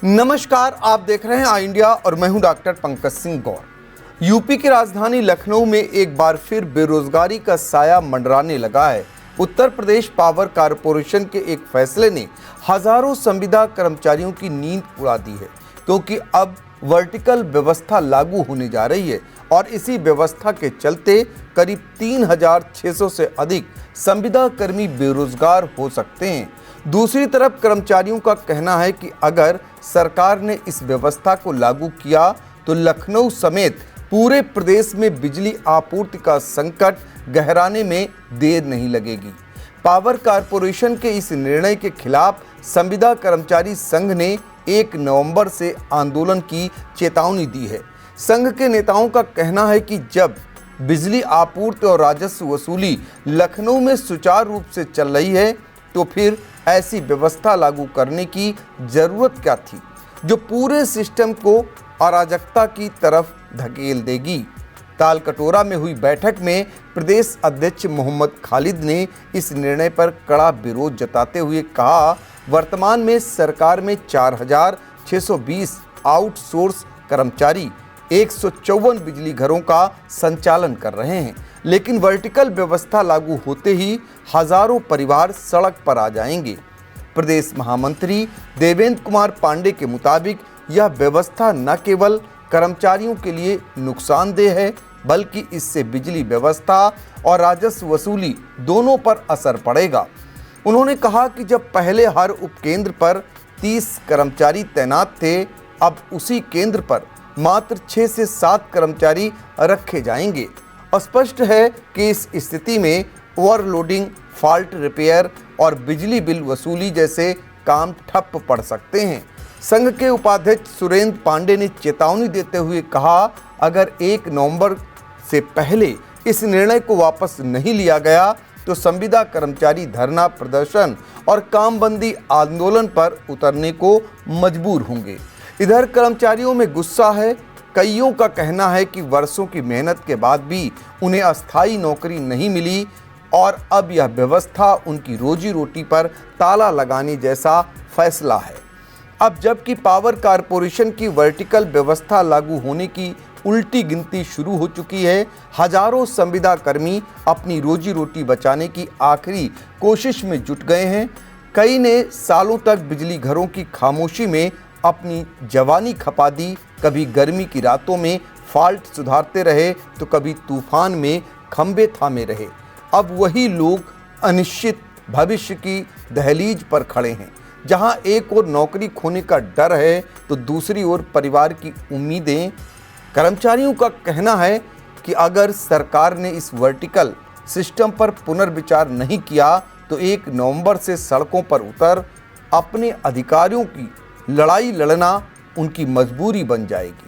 नमस्कार, आप देख रहे हैं आई इंडिया और मैं हूं डॉक्टर पंकज सिंह गौर। यूपी की राजधानी लखनऊ में एक बार फिर बेरोजगारी का साया मंडराने लगा है। उत्तर प्रदेश पावर कारपोरेशन के एक फैसले ने हजारों संविदा कर्मचारियों की नींद उड़ा दी है, क्योंकि अब वर्टिकल व्यवस्था लागू होने जा रही है और इसी व्यवस्था के चलते करीब 3600 से अधिक संविदा कर्मी बेरोजगार हो सकते हैं। दूसरी तरफ कर्मचारियों का कहना है कि अगर सरकार ने इस व्यवस्था को लागू किया तो लखनऊ समेत पूरे प्रदेश में बिजली आपूर्ति का संकट गहराने में देर नहीं लगेगी। पावर कारपोरेशन के इस निर्णय के खिलाफ संविदा कर्मचारी संघ ने 1 नवंबर से आंदोलन की चेतावनी दी है। संघ के नेताओं का कहना है कि जब बिजली आपूर्ति और राजस्व वसूली लखनऊ में सुचारू रूप से चल रही है तो फिर ऐसी व्यवस्था लागू करने की जरूरत क्या थी, जो पूरे सिस्टम को अराजकता की तरफ धकेल देगी। तालकटोरा में हुई बैठक में प्रदेश अध्यक्ष मोहम्मद खालिद ने इस निर्णय पर कड़ा विरोध जताते हुए कहा, वर्तमान में सरकार में 4620 आउटसोर्स कर्मचारी 154 बिजली घरों का संचालन कर रहे हैं, लेकिन वर्टिकल व्यवस्था लागू होते ही हजारों परिवार सड़क पर आ जाएंगे। प्रदेश महामंत्री देवेंद्र कुमार पांडे के मुताबिक यह व्यवस्था न केवल कर्मचारियों के लिए नुकसानदेह है, बल्कि इससे बिजली व्यवस्था और राजस्व वसूली दोनों पर असर पड़ेगा। उन्होंने कहा कि जब पहले हर उपकेंद्र पर 30 कर्मचारी तैनात थे, अब उसी केंद्र पर मात्र 6 से 7 कर्मचारी रखे जाएंगे। स्पष्ट है कि इस स्थिति में ओवरलोडिंग, फॉल्ट रिपेयर और बिजली बिल वसूली जैसे काम ठप पड़ सकते हैं। संघ के उपाध्यक्ष सुरेंद्र पांडे ने चेतावनी देते हुए कहा, अगर 1 नवंबर से पहले इस निर्णय को वापस नहीं लिया गया तो संविदा कर्मचारी धरना प्रदर्शन और कामबंदी आंदोलन पर उतरने को मजबूर होंगे। इधर कर्मचारियों में गुस्सा है। कईयों का कहना है कि वर्षों की मेहनत के बाद भी उन्हें अस्थायी नौकरी नहीं मिली और अब यह व्यवस्था उनकी रोजी रोटी पर ताला लगाने जैसा फैसला है। अब जबकि पावर कारपोरेशन की वर्टिकल व्यवस्था लागू होने की उल्टी गिनती शुरू हो चुकी है, हजारों संविदा कर्मी अपनी रोजी रोटी बचाने की आखिरी कोशिश में जुट गए हैं। कई ने सालों तक बिजली घरों की खामोशी में अपनी जवानी खपा दी। कभी गर्मी की रातों में फॉल्ट सुधारते रहे तो कभी तूफान में खंबे थामे रहे। अब वही लोग अनिश्चित भविष्य की दहलीज पर खड़े हैं, जहां एक ओर नौकरी खोने का डर है तो दूसरी ओर परिवार की उम्मीदें। कर्मचारियों का कहना है कि अगर सरकार ने इस वर्टिकल सिस्टम पर पुनर्विचार नहीं किया तो 1 नवंबर से सड़कों पर उतर अपने अधिकारियों की लड़ाई लड़ना उनकी मजबूरी बन जाएगी।